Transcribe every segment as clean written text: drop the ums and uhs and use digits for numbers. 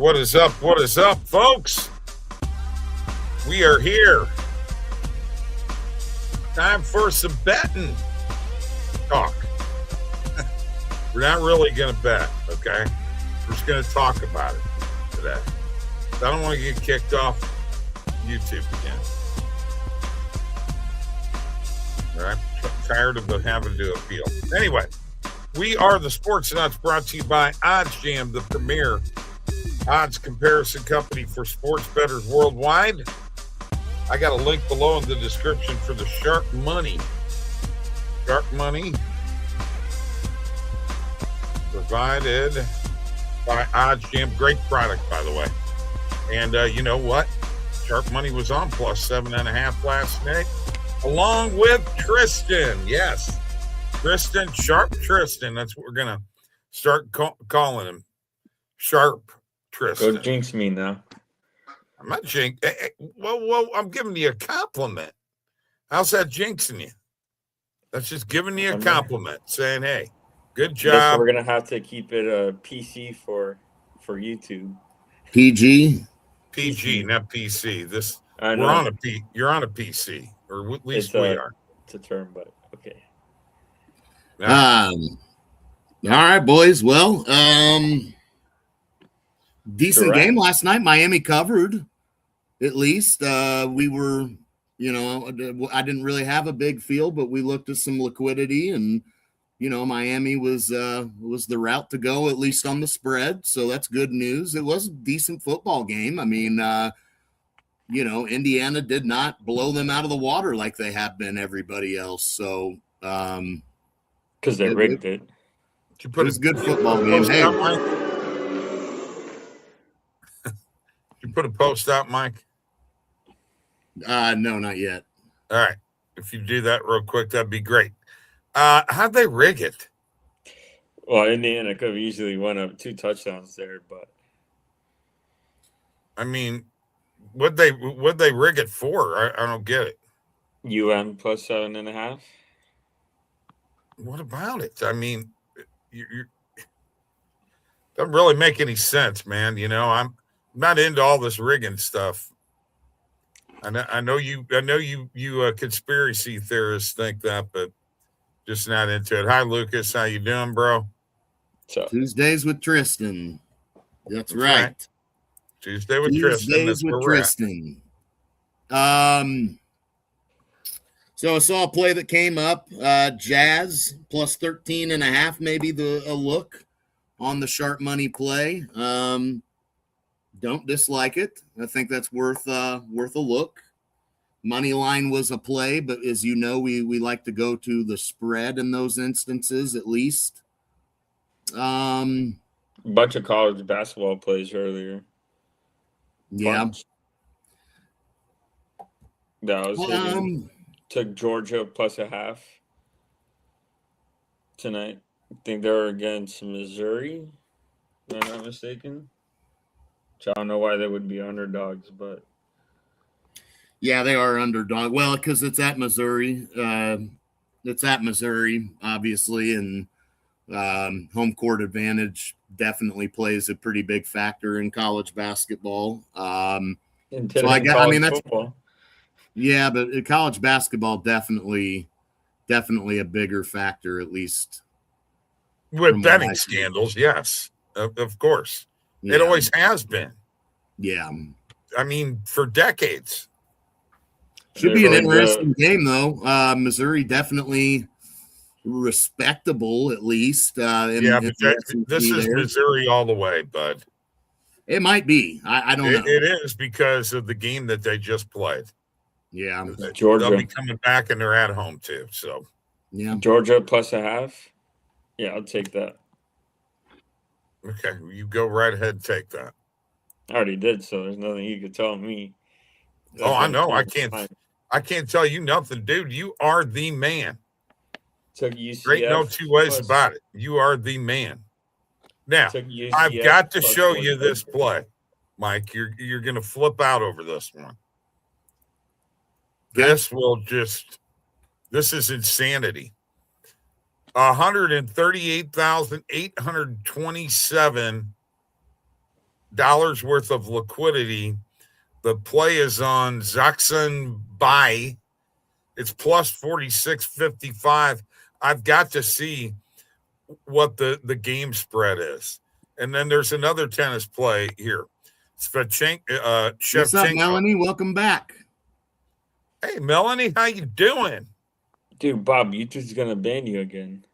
What is up? What is up, folks? We are here. Time for some betting talk. We're not really going to bet, okay? We're just going to talk about it today. I don't want to get kicked off YouTube again. All right? I'm tired of having to appeal. Anyway, we are the Sports Nuts, brought to you by OddsJam, the premier odds comparison company for sports bettors worldwide. I got a link below in the description for the Sharp Money. Sharp Money provided by OddsJam. Great product, by the way. And you know what? Sharp Money was on plus 7.5 last night, along with Tristan. Yes, Tristan, Sharp Tristan. That's what we're going to start calling him. Sharp Tristan. Go jinx me now. I'm not jinxing. Well, I'm giving you a compliment. How's that jinxing you? That's just giving you a compliment, saying, hey, good job. We're going to have to keep it PC for YouTube. PG, not PC. You're on a PC, or at least we are. It's a term, but okay. Yeah. All right, boys. Well, decent game last night. Miami covered, at least. We were, I didn't really have a big field, but we looked at some liquidity, and Miami was the route to go, at least on the spread. So that's good news. It was a decent football game. I mean, Indiana did not blow them out of the water like they have been everybody else. So, because they rigged it. It was a good football game. Hey, you put a post out, Mike? no, not yet. All right. If you do that real quick, that'd be great. How'd they rig it? Well, Indiana could have easily won up 2 touchdowns there, but I mean, what'd they rig it for? I don't get it. UM plus 7.5. What about it? I mean, you doesn't really make any sense, man. I'm not into all this rigging stuff. I know you conspiracy theorists think that, but just not into it. Hi, Lucas. How you doing, bro? So Tuesdays with Tristan. That's right. Tuesday with Tristan. That's where we're Tristan. So I saw a play that came up. Jazz plus 13.5, maybe a look on the Sharp Money play. Don't dislike it. I think that's worth a look. Money line was a play, but as you know, we like to go to the spread in those instances at least. Bunch of college basketball plays earlier. Yeah. That was hitting. Took Georgia plus 0.5 tonight. I think they're against Missouri, if I'm not mistaken. Which I don't know why they would be underdogs, but yeah, they are underdog. Well, because it's at Missouri. Obviously, and home court advantage definitely plays a pretty big factor in college basketball. Football. Yeah, but college basketball definitely a bigger factor, at least with betting scandals. Yes, of course. Yeah. It always has been. Yeah. I mean, for decades. Should be an interesting game, though. Missouri definitely respectable, at least. But this is Missouri all the way, bud. It might be. I don't know. It is because of the game that they just played. Yeah. Georgia. They'll be coming back, and they're at home, too. So, yeah. Georgia plus 0.5. Yeah, I'll take that. Okay, you go right ahead and take that. I already did, so there's nothing you could tell me. I know. I can't tell you nothing, dude. You are the man. Took UCF. There ain't no two ways about it. You are the man. Now, I've got to show you this play, Mike. You're going to flip out over this one. This is insanity. 138,827 worth of liquidity. The play is on Zaxxon Bay. It's plus 46.55. I've got to see what the game spread is. And then there's another tennis play here. Shevchenko. What's up, Melanie? Welcome back. Hey, Melanie, how you doing? Dude, Bob, YouTube's gonna ban you again.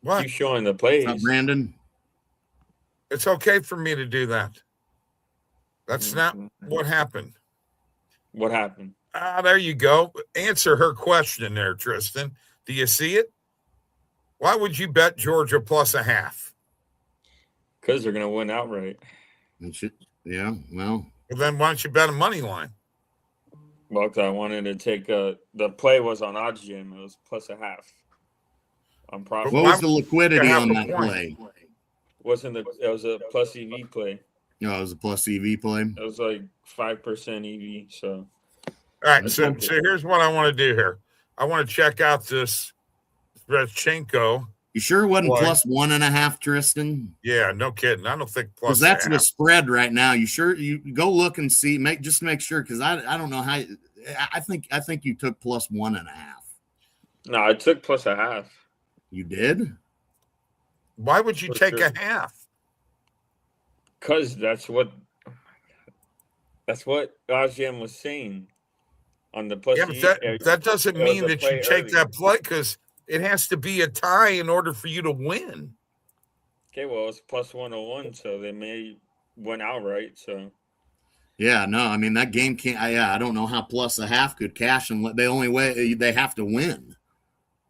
What? Keep showing the plays. What's up, Brandon? It's okay for me to do that. That's not what happened. What happened? There you go. Answer her question there, Tristan. Do you see it? Why would you bet Georgia plus a half? Because they're gonna win outright. Yeah, well, Then why don't you bet a money line? Well, because I wanted to take the play was on OddsJam. It was plus a half. I'm profit. what was the liquidity on that point. play? It was a plus EV play. No, it was a plus EV play. It was like 5% EV. So All right, so here's what I want to do here. I want to check out this Shevchenko. You sure it wasn't plus 1.5, Tristan? Yeah, no kidding. I don't think plus. Because that's the spread right now. You sure? You go look and see. Make sure, because I don't know how. I think you took plus 1.5. No, I took plus a half. You did? Why would you take a half? Because that's what OddsJam was saying on the plus. Yeah, but that doesn't mean that you take that play, because it has to be a tie in order for you to win. Okay, well, it's plus 101, so they may win outright. So yeah, no, I mean that game can't. I don't know how plus a half could cash, and the only way they have to win.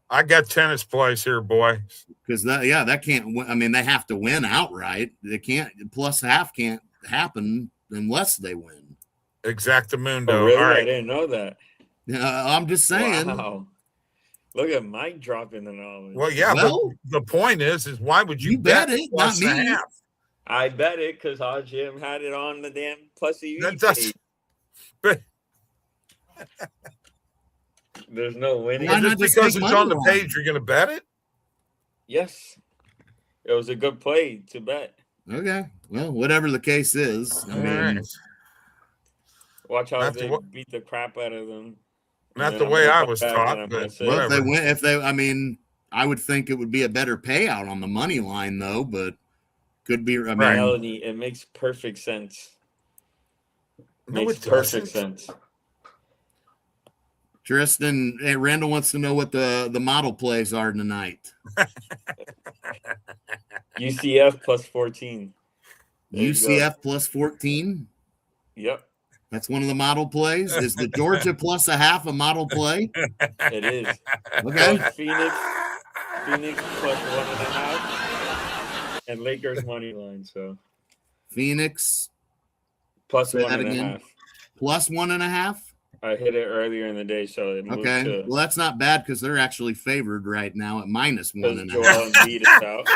I got tennis plays here, boy. Because that can't. I mean, they have to win outright. They can't. Plus half can't happen unless they win. Exactamundo. Oh, really? All right. I didn't know that. I'm just saying. Wow. Look at Mike dropping the knowledge. Well, yeah, but the point is why would you bet it? Not me. Half? I bet it because OddsJam had it on the damn plus EV page. But there's no winning. Just because it's on the page, you're going to bet it? Yes. It was a good play to bet. Okay. Well, whatever the case is. I mean, watch how they beat the crap out of them. Not the way I was taught. But well, I mean, I would think it would be a better payout on the money line, though, but could be. I mean, Melanie, it makes perfect sense. Makes perfect sense. Tristan, Randall wants to know what the model plays are tonight. UCF plus 14. UCF plus 14? Yep. That's one of the model plays. Is the Georgia plus a half a model play? It is. Okay. Phoenix plus 1.5, and Lakers money line. So Phoenix plus 1.5. Plus 1.5. I hit it earlier in the day, so it moved to, well, that's not bad because they're actually favored right now at minus 1.5. Joel Embiid is out.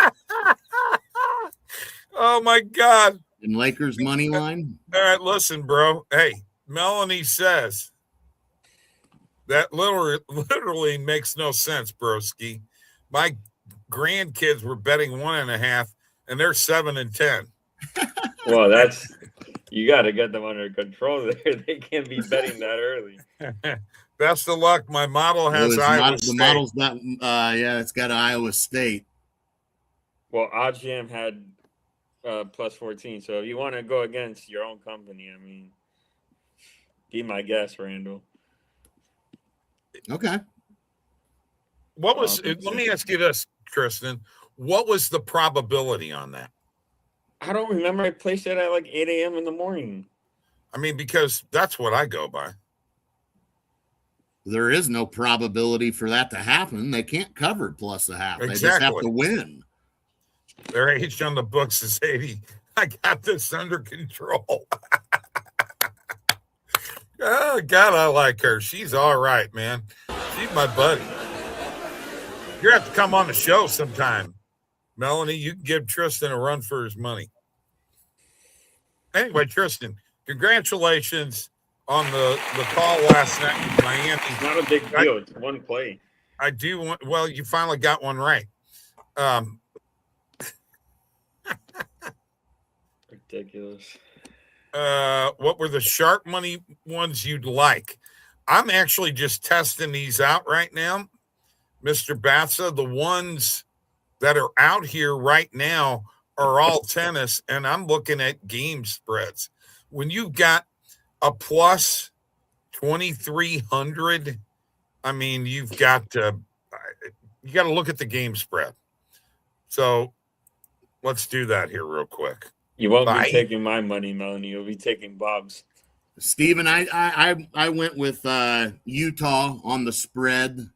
Oh my God. And Lakers money line. All right, listen, bro. Hey, Melanie says that literally makes no sense, broski. My grandkids were betting 1.5, and they're 7 and 10. Well, you got to get them under control there. They can't be betting that early. Best of luck. My model has Iowa State. The model's not. It's got Iowa State. Well, OddsJam had plus 14. So if you want to go against your own company, I mean, be my guest, Randall. Okay. Let me ask you this, Tristan. What was the probability on that? I don't remember. I placed it at like 8 a.m. in the morning. I mean, because that's what I go by. There is no probability for that to happen. They can't cover plus a half. Exactly. They just have to win. Their age on the books is 80. I got this under control. Oh, God, I like her. She's all right, man. She's my buddy. You have to come on the show sometime. Melanie, you can give Tristan a run for his money. Anyway, Tristan, congratulations on the call last night in Miami. It's not a big deal. It's one play. I do want, well, you finally got one right. Ridiculous. What were the sharp money ones you'd like? I'm actually just testing these out right now, Mr. Batsa. The ones that are out here right now are all tennis, and I'm looking at game spreads. When you've got a plus 2,300, I mean, you got to look at the game spread. So let's do that here real quick. You won't be taking my money, Melanie. You'll be taking Bob's. Steven, I went with Utah on the spread.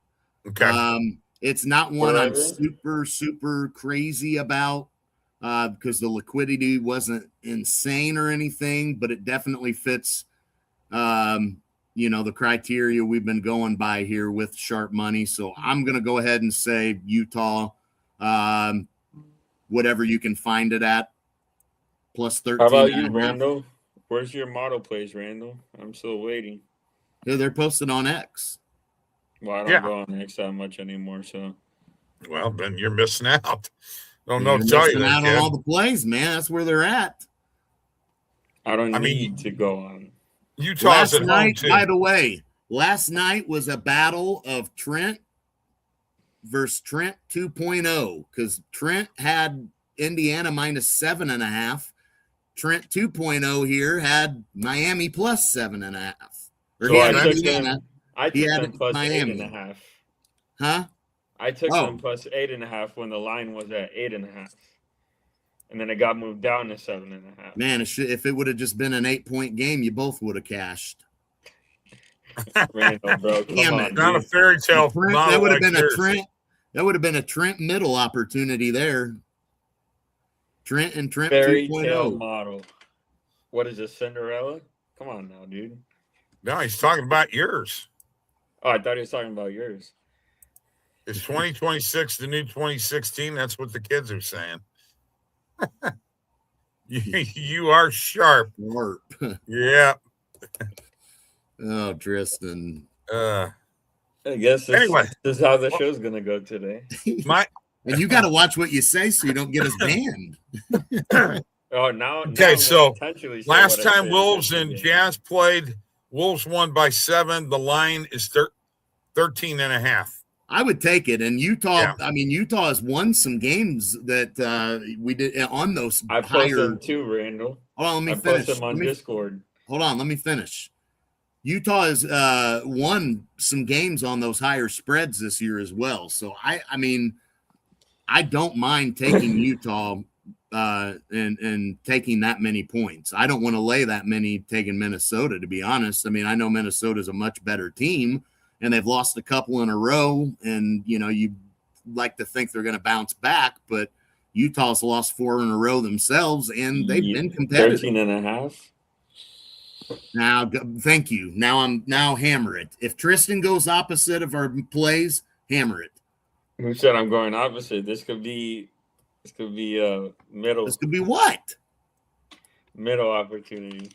Okay. It's not one I'm super crazy about because the liquidity wasn't insane or anything, but it definitely fits, the criteria we've been going by here with sharp money. So I'm going to go ahead and say Utah, whatever you can find it at, plus 13. How about you, Randall? Where's your model plays, Randall? I'm still waiting. Yeah, they're posted on X. Well, I don't go on X that much anymore, so. Well, then you're missing out. Don't You're know to tell you missing that, out kid. on all the plays, man. That's where they're at. I need to go on. Utah's last at night, home too. by the way, last night was a battle of Trent versus Trent 2.0 because Trent had Indiana minus 7.5. Trent 2.0 here had Miami plus 7.5. Or So I took them plus Miami. 8.5. Huh? I took them plus 8.5 when the line was at 8.5. And then it got moved down to 7.5. Man, if it would have just been an 8-point game, you both would have cashed. Randall, bro, come on, not a fairy tale. That would have been a Trent. That would have been a Trent middle opportunity there. Trent and Trent fairy 2.0 tale model. What is this, Cinderella? Come on now, dude. No, he's talking about yours. Oh, I thought he was talking about yours. Is 2026 the new 2016? That's what the kids are saying. you are sharp. Yeah. Oh, Tristan. I guess this is how the show's gonna go today. And you got to watch what you say so you don't get us banned. Oh, now. Okay, so last time Wolves and Jazz played, Wolves won by 7. The line is 13.5. I would take it. And Utah, I mean, Utah has won some games that we did on those. I posted them too, Randall. Hold on, let me finish. Posted them on Discord. Hold on, let me finish. Utah has won some games on those higher spreads this year as well. So I mean, I don't mind taking Utah and taking that many points. I don't want to lay that many taking Minnesota, to be honest. I mean, I know Minnesota's a much better team, and they've lost a couple in a row, and, you like to think they're going to bounce back, but Utah's lost 4 in a row themselves, and they've been competitive. 13.5. Now, thank you. Now hammer it. If Tristan goes opposite of our plays, hammer it. Who said I'm going opposite? This could be middle. This could be what? Middle opportunity.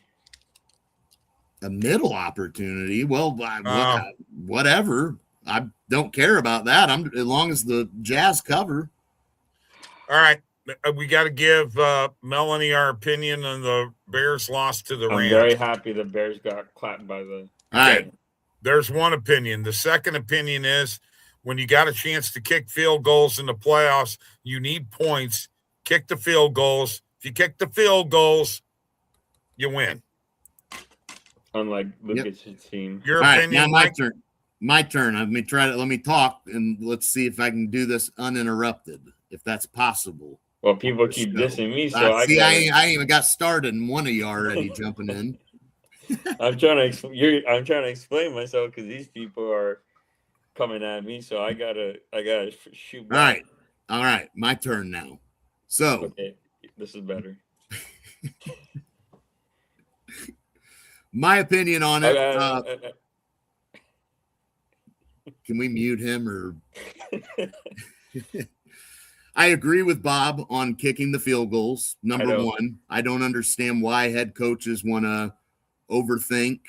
A middle opportunity? Well, whatever. I don't care about that. As long as the Jazz cover. All right. We got to give Melanie our opinion on the Bears loss to the Rams. I'm very happy the Bears got clapped by the. All right. There's one opinion. The second opinion is when you got a chance to kick field goals in the playoffs, you need points. Kick the field goals. If you kick the field goals, you win. Unlike Lucas' team. Your opinion. Now my turn. My turn. Let me talk, and let's see if I can do this uninterrupted, if that's possible. Well, people keep dissing me, so I ain't even got started, and one of you already jumping in. I'm trying to explain myself because these people are coming at me, so I gotta shoot back. All right, my turn now. So okay, this is better. My opinion on it. Can we mute him or? I agree with Bob on kicking the field goals. Number one, I don't understand why head coaches want to overthink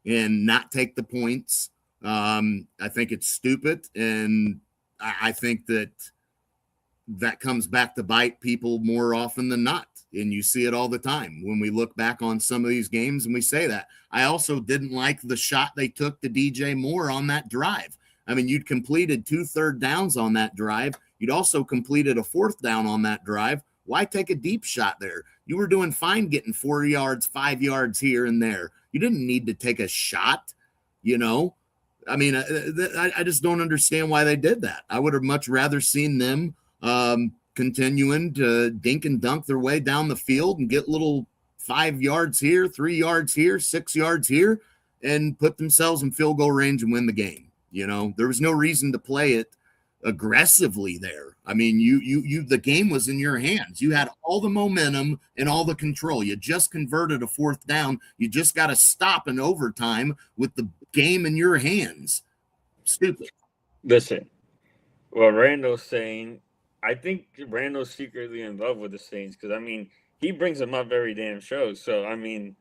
and not take the points. I think it's stupid, and I think that comes back to bite people more often than not. And you see it all the time when we look back on some of these games and we say that. I also didn't like the shot they took to DJ Moore on that drive. I mean, you'd completed 2 third downs on that drive. You'd also completed a 4th down on that drive. Why take a deep shot there? You were doing fine getting 4 yards, 5 yards here and there. You didn't need to take a shot, you know? I mean, I just don't understand why they did that. I would have much rather seen them continuing to dink and dunk their way down the field and get little 5 yards here, 3 yards here, 6 yards here, and put themselves in field goal range and win the game. You know, there was no reason to play it aggressively there. I mean, the game was in your hands. You had all the momentum and all the control. You just converted a 4th down. You just got to stop in overtime with the game in your hands. Stupid. Listen, what Randall's saying, I think Randall's secretly in love with the Saints because, I mean, he brings them up every damn show. So, I mean,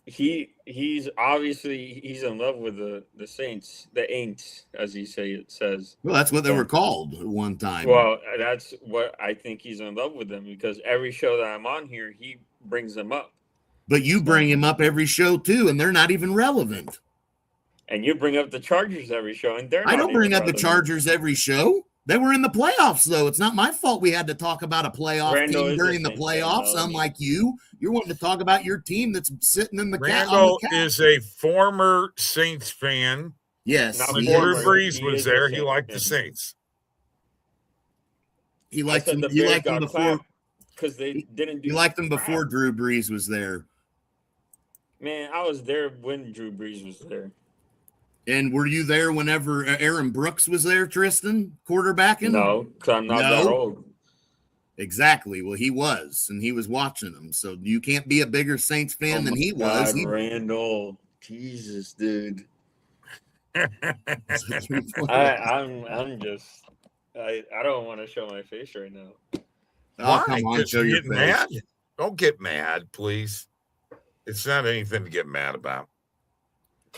he's obviously in love with the Saints, the Aints, as he says. Well, that's what they were called at one time. Well, that's what I think he's in love with them because every show that I'm on here, he brings them up. But you bring him up every show too, and they're not even relevant. And you bring up the Chargers every show, and they're not. I don't bring up the relevant. Chargers every show. They were in the playoffs, though. It's not my fault we had to talk about a playoff team during the playoffs. Unlike you're wanting to talk about your team that's sitting in the Randall is a former Saints fan. Yes. When Drew Brees was there, he liked the Saints. He liked them before because they didn't do. He liked them before Drew Brees was there. Man, I was there when Drew Brees was there. And were you there whenever Aaron Brooks was there, Tristan, quarterbacking? No, because I'm not that old. Exactly. Well, he was, and he was watching them. So you can't be a bigger Saints fan than he was. Randall, Jesus, dude. I don't want to show my face right now. Why? Come on, show your face. Mad? Don't get mad, please. It's not anything to get mad about.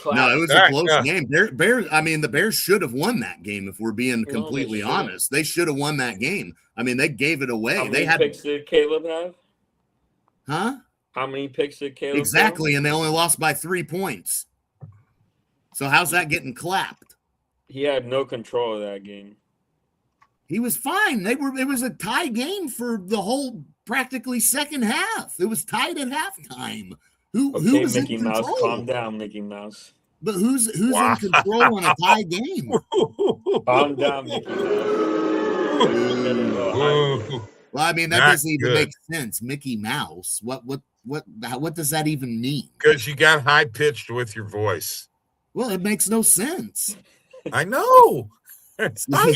No, it was a close game. The Bears should have won that game if we're being completely honest. They should have won that game. I mean, they gave it away. How many picks did Caleb have? Huh? How many picks did Caleb Exactly, and they only lost by 3 points. So how's that getting clapped? He had no control of that game. He was fine. It was a tie game for the whole practically second half. It was tied at halftime. Who was Mickey in Mouse? control? Calm down, Mickey Mouse. But who's in control in a tie game? Calm down, Mickey Mouse. Well, I mean, that doesn't even make sense. Mickey Mouse. What does that even mean? Because you got high pitched with your voice. Well, it makes no sense. I know. I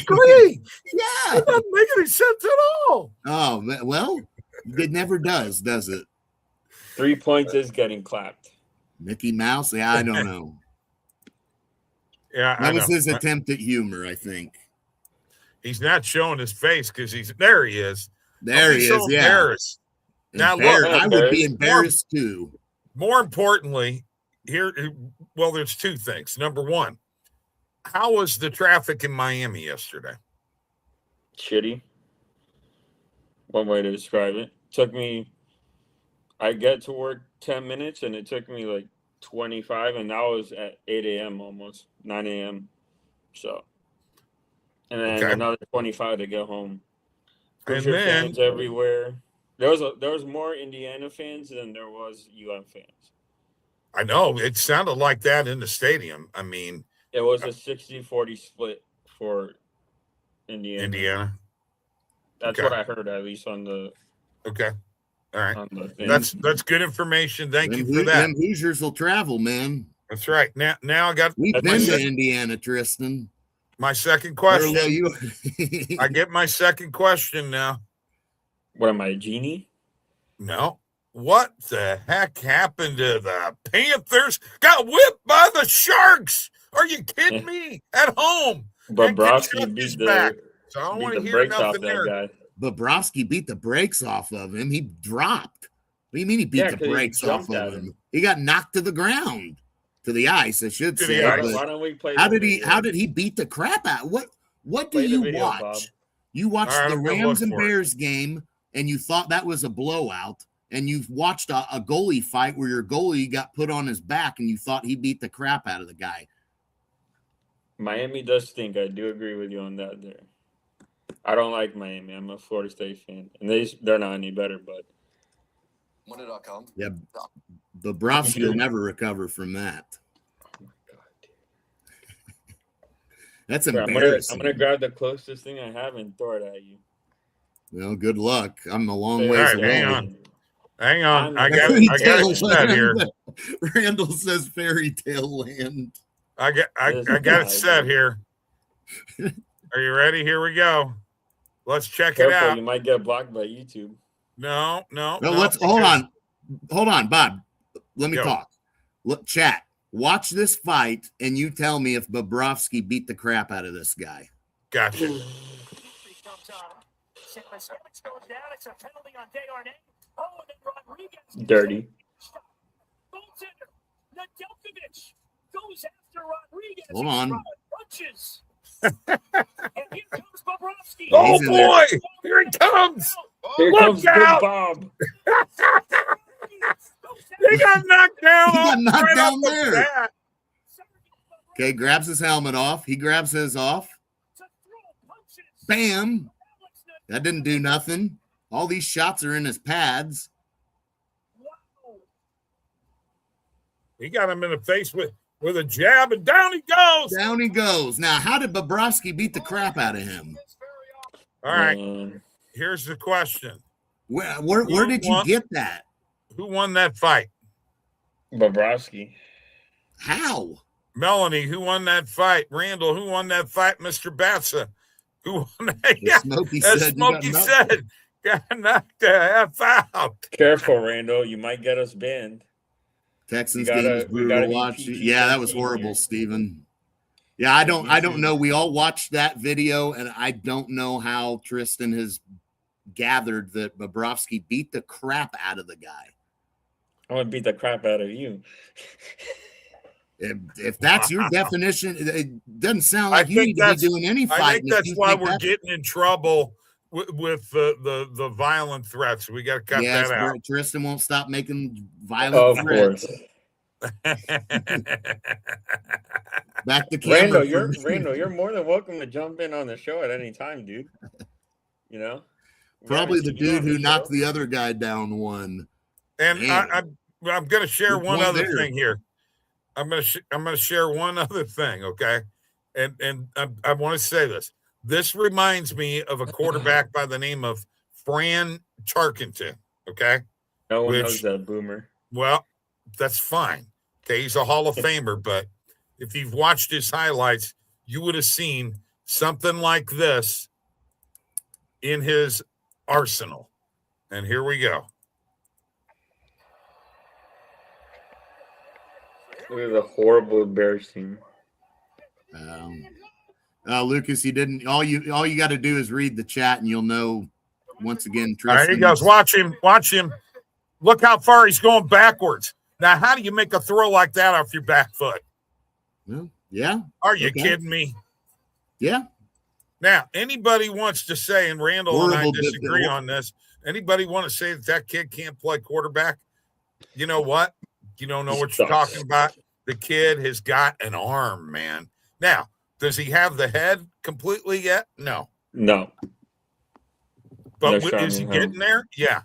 agree. Yeah. It doesn't make any sense at all. Oh, well, it never does it? 3 points is getting clapped. Mickey Mouse? Yeah, I don't know. Yeah, that was his attempt at humor, I think. He's not showing his face because there he is. There he is, yeah. Embarrassed. Now, look, I would be embarrassed too. More importantly, there's 2 things. Number one, how was the traffic in Miami yesterday? Shitty. One way to describe it. I get to work 10 minutes, and it took me like 25, and that was at 8 a.m. almost, 9 a.m. So, and then another 25 to get home. Hoosier fans everywhere. There was more Indiana fans than there was UM fans. I know. It sounded like that in the stadium. I mean, it was a 60-40 split for Indiana. That's what I heard, at least on the. Okay. All right. That's good information. Thank you for that. Them Hoosiers will travel, man. That's right. Now I got. We've been to Indiana, Tristan. My second question. I get my second question now. What am I, a genie? No. What the heck happened to the Panthers? Got whipped by the Sharks. Are you kidding me? At home. Bobrovsky beat the so I don't want to hear nothing there. Guy. Bobrovsky beat the brakes off of him. He dropped. What do you mean he beat the brakes off of him? He got knocked to the ground. To the ice, I should say. Why don't we play? How did he beat the crap out? What do you watch? Bob. You watch the Rams and Bears game, and you thought that was a blowout, and you've watched a goalie fight where your goalie got put on his back and you thought he beat the crap out of the guy. Miami does stink. I do agree with you on that there. I don't like Miami. I'm a Florida State fan. And they're not any better, but. Money.com. Yeah, Bobrovsky will never recover from that. Oh, my God, dude. That's I'm embarrassing. gonna grab the closest thing I have and throw it at you. Well, good luck. I'm a long All ways right, away. hang on. I got Fairy it tale set here. land. Randall says fairy tale land. I got it set here. Are you ready? Here we go. Let's check it Careful, out. you might get blocked by YouTube. No. Let's hold on, Bob. Let me Yo. talk. Look, chat. Watch this fight, and you tell me if Bobrovsky beat the crap out of this guy. Gotcha. Dirty. Hold on. Oh He's in there. boy! Here it comes! Here Look comes Big out! Bob. They got knocked down. He got knocked right down off the there. bat. Okay, grabs his helmet off. He grabs his off. Bam! That didn't do nothing. All these shots are in his pads. He got him in the face with a jab, and down he goes. Down he goes. Now, how did Bobrovsky beat the crap out of him? All right, here's the question. Where did you get that? Who won that fight? Bobrovsky. How? Melanie, who won that fight? Randall, who won that fight? Mr. Batsa, who won that? Yeah, Smokey as said. Smokey said, got knocked the F out. Careful, Randall. You might get us banned. Texans We gotta- game was we brutal gotta to be watch. PG-13 Yeah, that was here. horrible, Steven. Yeah, I don't know. We all watched that video, and I don't know how Tristan has gathered that Bobrovsky beat the crap out of the guy. I'm gonna beat the crap out of you. If that's your definition, it doesn't sound like you think need to be that's- doing any fighting. I think if that's you why think we're that's- getting in trouble with the violent threats. We got to cut Yes, that out. Tristan won't stop making Of violent threats. course. Back to camera. Randall, you're more than welcome to jump in on the show at any time, dude. You know? We Probably haven't the seen you dude on who the knocked show. the other guy down one. And Man. I'm going to share Good one point other there. thing here. I'm going to share one other thing, okay? And I want to say this. This reminds me of a quarterback by the name of Fran Tarkenton, okay? No one Which- knows that boomer. Well, that's fine. Okay, he's a Hall of Famer, but if you've watched his highlights, you would have seen something like this in his arsenal. And here we go. Look at the horrible Bears team. Lucas, you didn't. All you got to do is read the chat, and you'll know. Once again, All right, Tristan. he goes. Watch him. Look how far he's going backwards. Now, how do you make a throw like that off your back foot? Well, yeah, Are you Okay. kidding me? yeah. Now, anybody wants to say, and Randall and I Horrible disagree on this, anybody want to say that kid can't play quarterback? You know what? You don't know what you're Sucks. talking about. The kid has got an arm, man. Now, does he have the head completely yet? No. No. But No is he shining getting home. there? Yeah.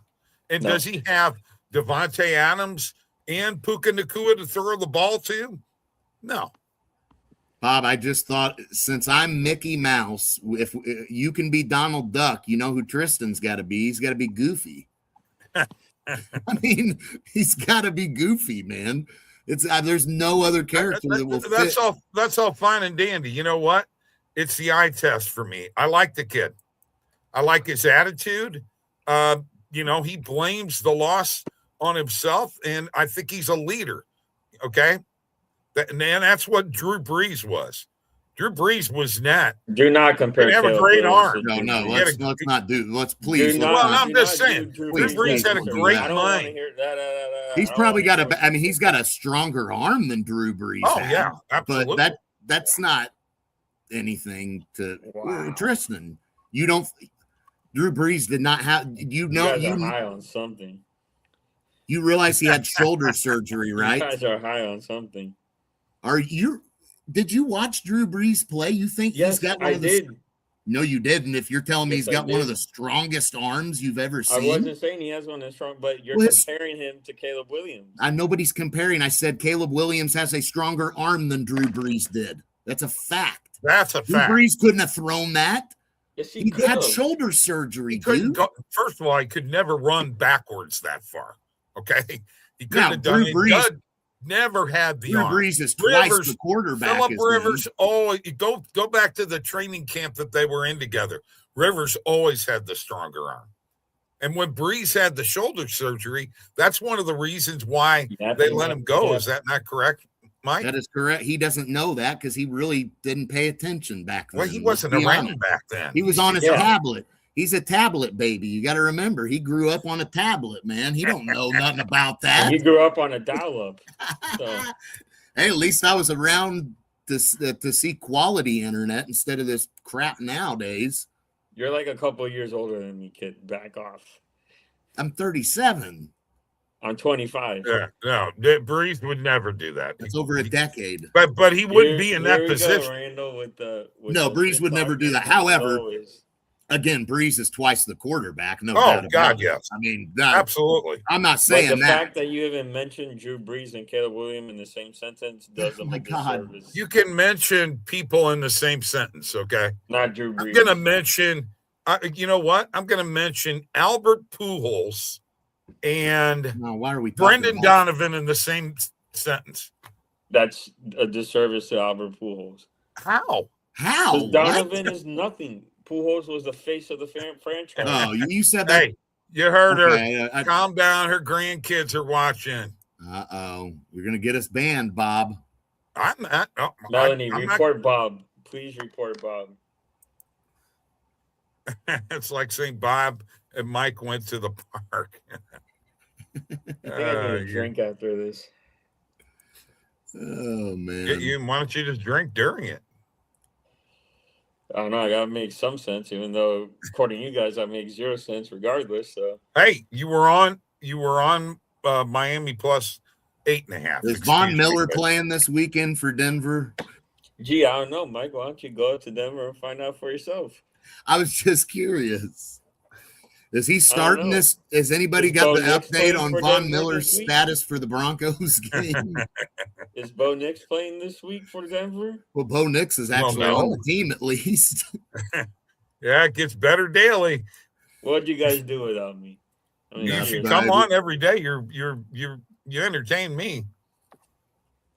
And No. does he have Devontae Adams and Puka Nacua to throw the ball to? No. Bob, I just thought since I'm Mickey Mouse, if you can be Donald Duck, you know who Tristan's got to be. He's got to be Goofy. I mean, he's got to be Goofy, man. It's there's no other character that will fit. That's all fine and dandy. You know what? It's the eye test for me. I like the kid. I like his attitude. He blames the loss on himself, and I think he's a leader. Okay. And that's what Drew Brees was. Drew Brees was not. Do not compare. He have a Caleb great Williams arm. to No, Drew no, Brees. let's not do. Let's please. Do let's Well, not- I'm do just not saying, do Drew Drew Brees Brees had a like great that. I don't wanna mind. hear that. He's probably got a. I mean, he's got a stronger arm than Drew Brees. Oh, had, yeah, absolutely. but that's not anything to Wow. Tristan. You don't. Drew Brees did not have. You guys are high on something. You realize he had shoulder surgery, right? You guys are high on something. Did you watch Drew Brees play? You think he's got one of the? Did. No, you didn't. If you're telling me Yes, he's got I one of did. the strongest arms you've ever I seen. wasn't saying he has one that's strong, but you're comparing him to Caleb Williams. Nobody's comparing. I said Caleb Williams has a stronger arm than Drew Brees did. That's a fact. That's a fact. Drew Brees couldn't have thrown that. Yes, He had shoulder surgery, He couldn't dude. go. First of all, he could never run backwards that far. Okay, he couldn't Now, have done Drew it. Brees- Doug never had the Drew arm. Brees is twice Rivers, the quarterback. Phillip as Rivers, him. go back to the training camp that they were in together. Rivers always had the stronger arm. And when Brees had the shoulder surgery, that's one of the reasons why they let him go. Is that not correct, Mike? That is correct. He doesn't know that because he really didn't pay attention back then. Well, he wasn't around back then. He was on his tablet. He's a tablet baby. You got to remember, he grew up on a tablet, man. He don't know nothing about that. He grew up on a dial-up. So. Hey, at least I was around to see quality internet instead of this crap nowadays. You're like a couple of years older than me, kid. Back off. I'm 37. I'm 25. Yeah, no, Brees would never do that. That's over a decade. But he wouldn't be in that position. Go, Randall, with no, Brees would never do that. However, again, Brees is twice the quarterback. No doubt about it. Yes. I mean, absolutely. I'm not saying the that. fact that you even mentioned Drew Brees and Caleb Williams in the same sentence does them a disservice. You can mention people in the same sentence, okay? Not Drew Brees. I'm going to mention, you know what? I'm going to mention Albert Pujols and why are we Brendan Donovan in the same sentence. That's a disservice to Albert Pujols. How? How? Donovan is nothing. Pujols was the face of the franchise. Oh, you said that. Hey, you heard her. Calm down. Her grandkids are watching. Uh-oh. You're going to get us banned, Bob. I'm not. Oh, Melanie, report Bob. Please report Bob. It's like saying Bob and Mike went to the park. I think I need a drink after this. Oh, man. Why don't you just drink during it? I don't know. I gotta make some sense, even though according to you guys, I make 0 cents regardless. So hey, you were on Miami plus 8.5. Is Von Miller playing this weekend for Denver? Gee, I don't know, Mike. Why don't you go up to Denver and find out for yourself? I was just curious. Is he starting this? Has anybody got the update on Von Miller's status for the Broncos game? Is Bo Nix playing this week for Denver? Well, Bo Nix is actually on the team at least. Yeah, it gets better daily. What'd you guys do without me? I mean, you should come on every day. You entertain me.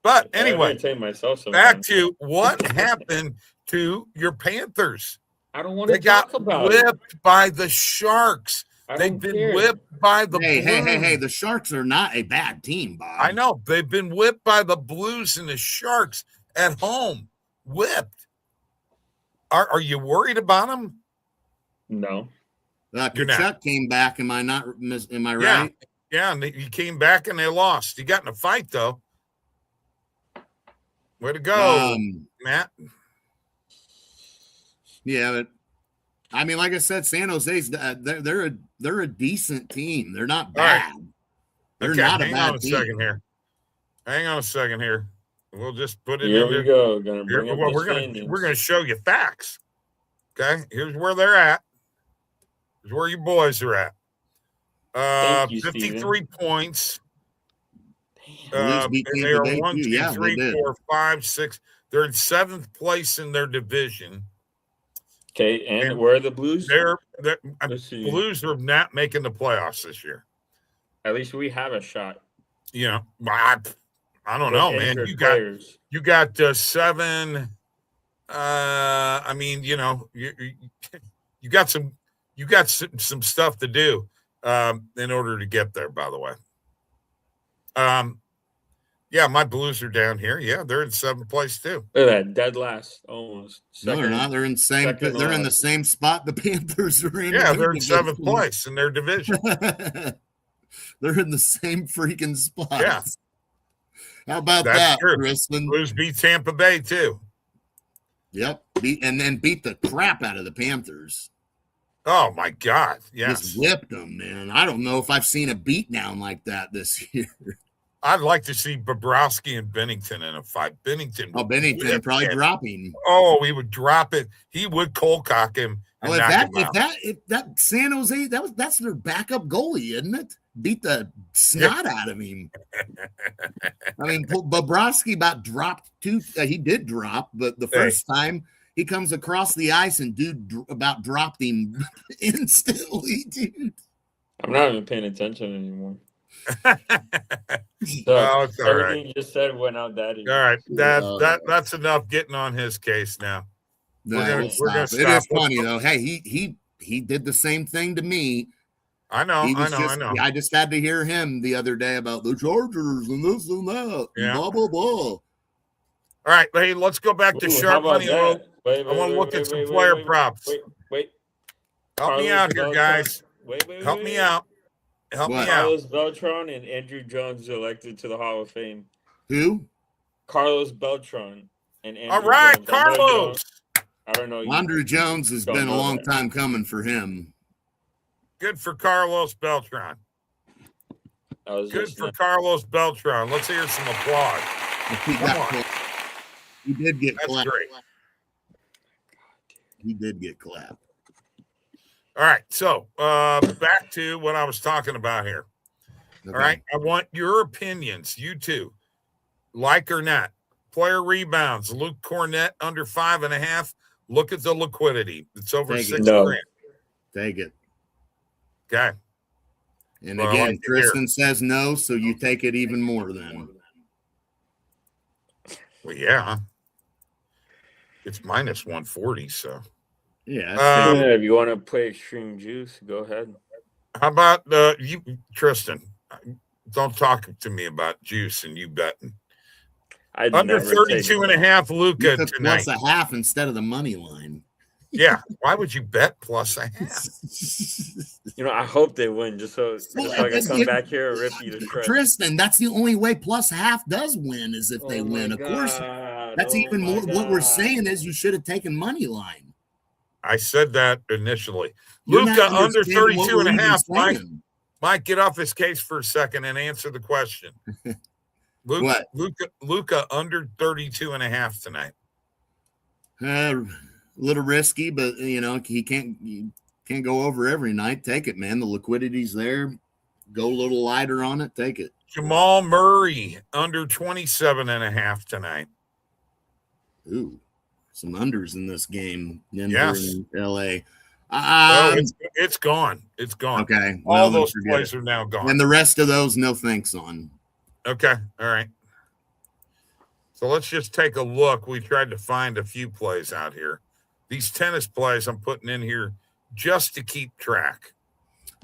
But anyway, I entertain myself sometimes. Back to what happened to your Panthers. I don't want to talk about it. They got whipped by the Sharks. They've been whipped by the Blues. Hey, the Sharks are not a bad team, Bob. I know. They've been whipped by the Blues and the Sharks at home. Whipped. Are you worried about them? No. Kachuk came back. Am I right? Yeah, and he came back and they lost. He got in a fight, though. Way to go, Matt. Yeah, but I mean, like I said, San Jose's they're a decent team. They're not bad. Right. They're not a bad team. Hang on a second here. We'll just put it here in. Here we go. We're gonna show you facts. Okay, here's where they're at. Here's where your boys are at. 53 Steven. points. And they are 1, 2, 3, 4, 5, 6. They're in 7th place in their division. Okay, and where are the Blues? Blues are not making the playoffs this year. At least we have a shot. You know, I don't know, man. You got 7. I mean, you know, you got some stuff to do in order to get there. By the way, yeah, my Blues are down here. Yeah, they're in 7th place too. Look at that, dead last, almost. No, they're not. They're in They're in the same spot the Panthers are in. Yeah, they're in 7th place in their division. They're in the same freaking spot. Yeah. How about That's that, true. Crispin? Blues beat Tampa Bay too. Yep, and then beat the crap out of the Panthers. Oh my God! Yes, Just whipped them, man. I don't know if I've seen a beatdown like that this year. I'd like to see Bobrovsky and Bennington in a fight. Bennington. Oh, Bennington whip probably him. dropping. Oh, he would drop it. He would cold cock him and Oh, knock him out. if that San Jose, that's their backup goalie, isn't it? Beat the snot out of him. I mean, Bobrovsky about dropped two. He did drop, but the first time he comes across the ice and about dropped him instantly, dude. I'm not even paying attention anymore. So Oh, it's all everything right. you just said went out that easy. All right, that's enough getting on his case now. We're gonna It stop. is funny though. Hey, he did the same thing to me. I know. I just had to hear him the other day about the Chargers and this and that. Yeah. Blah blah blah. All right, hey, let's go back to sharp money. I want to look at some player props. Wait. Help me out here, guys. Help me out. Help me out. Carlos Beltran and Andrew Jones elected to the Hall of Fame. Who? Carlos Beltran and Andrew All right, Jones. Carlos. I don't know. Andrew Jones has been a long time coming for him. Good for Carlos Beltran. Good for Carlos Beltran. Let's hear some applause. He did get That's clapped. great. He did get clapped. All right, so back to what I was talking about here. Okay. All right, I want your opinions, you two, like or not. Player rebounds, Luke Cornett under 5.5. Look at the liquidity. It's over Take it. $6 No. grand. Take it. Okay. And Well, I again, like to Tristan says no, so you take it even more then. Well, yeah. It's minus 140, so. Yeah. If you want to play extreme juice, go ahead. How about you, Tristan? Don't talk to me about juice and you betting. Under 32.5 Luka tonight. Plus a half instead of the money line. Yeah. Why would you bet plus a half? I hope they win just so I can come back here and rip you to shreds. Tristan, that's the only way plus a half does win is if they win. Of course, that's even more. What we're saying is you should have taken money line. I said that initially. Luka under 32.5. Mike, get off his case for a second and answer the question. Luka under 32.5 tonight. A little risky, but he can't go over every night. Take it, man. The liquidity's there. Go a little lighter on it. Take it. Jamal Murray under 27.5 tonight. Ooh, some unders in this game. Denver and LA. It's gone. It's gone. Okay. All those plays are now gone. And the rest of those, no thanks on. Okay. All right. So let's just take a look. We tried to find a few plays out here. These tennis plays I'm putting in here just to keep track.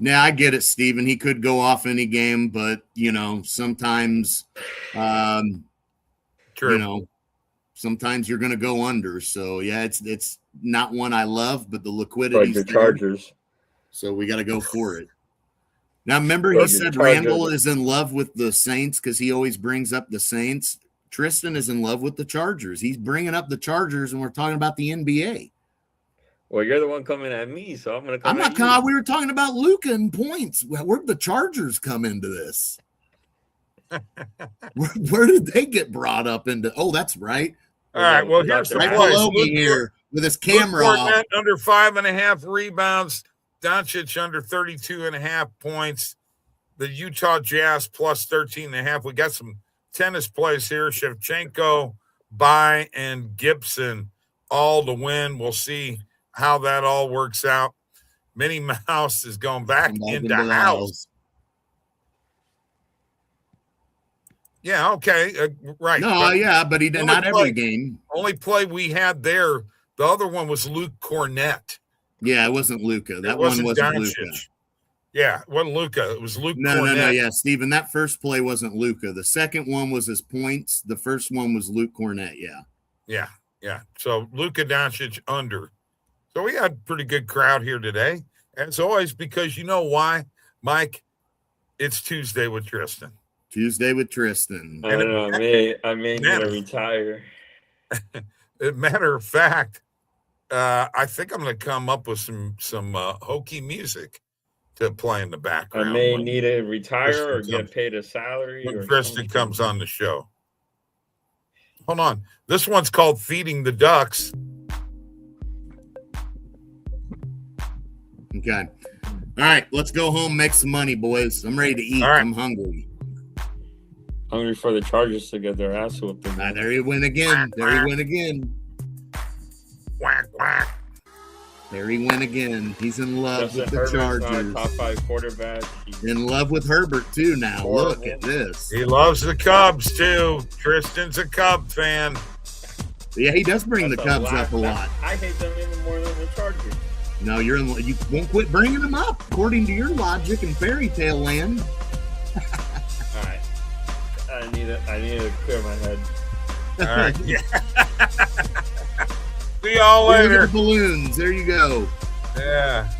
Now, I get it, Steven. He could go off any game, but, sometimes, True. Sometimes you're going to go under. So, yeah, it's not one I love, but the liquidity. Like the Chargers. So we got to go for it. Now, remember he said Randall is in love with the Saints because he always brings up the Saints. Tristan is in love with the Chargers. He's bringing up the Chargers, and we're talking about the NBA. Well, you're the one coming at me, so I'm going to come I'm not coming. We were talking about Luka and points. Where'd the Chargers come into this? where did they get brought up into? Oh, that's right. All right. Well, here's the right play. below me here with his camera off. Under 5.5 rebounds. Doncic under 32.5 points. The Utah Jazz plus 13.5. We got some tennis plays here. Shevchenko, Bai, and Gibson all to win. We'll see how that all works out. Minnie Mouse is going back into the house. Yeah, okay, right. No, but he did not every game. Only play we had there, the other one was Luke Cornett. Yeah, it wasn't Luka. That one wasn't Luka. Yeah, it wasn't Luka. It was Luke Cornett. No, yeah, Steven, that first play wasn't Luka. The second one was his points. The first one was Luke Cornett, Yeah. So Luka Doncic under. So we had a pretty good crowd here today. As always, because you know why, Mike? It's Tuesday with Tristan. Tuesday with Tristan. I don't know. I may need to retire. As a matter of fact, I think I'm going to come up with some hokey music to play in the I background. may when need to retire or Tristan get comes- paid a salary. when Or Tristan something. comes on the show. Hold on. This one's called Feeding the Ducks. Okay. All right, let's go home, make some money, boys. I'm ready to eat. All right. I'm hungry. Hungry for the Chargers to get their ass whooped. There he went again. There he went again. Quack, quack. There he went again. He's in love Justin with the Herbert's not a Chargers. top 5 quarterback. In love with Herbert too now. Look at this. He loves the Cubs, too. Tristan's a Cub fan. Yeah, he does bring the That's Cubs up a lot. I hate them even more than the Chargers. No, you won't quit bringing them up, according to your logic in fairy tale land. All right, I need to clear my head. All right. Yeah. See y'all Look at later. the balloons. There you go. Yeah.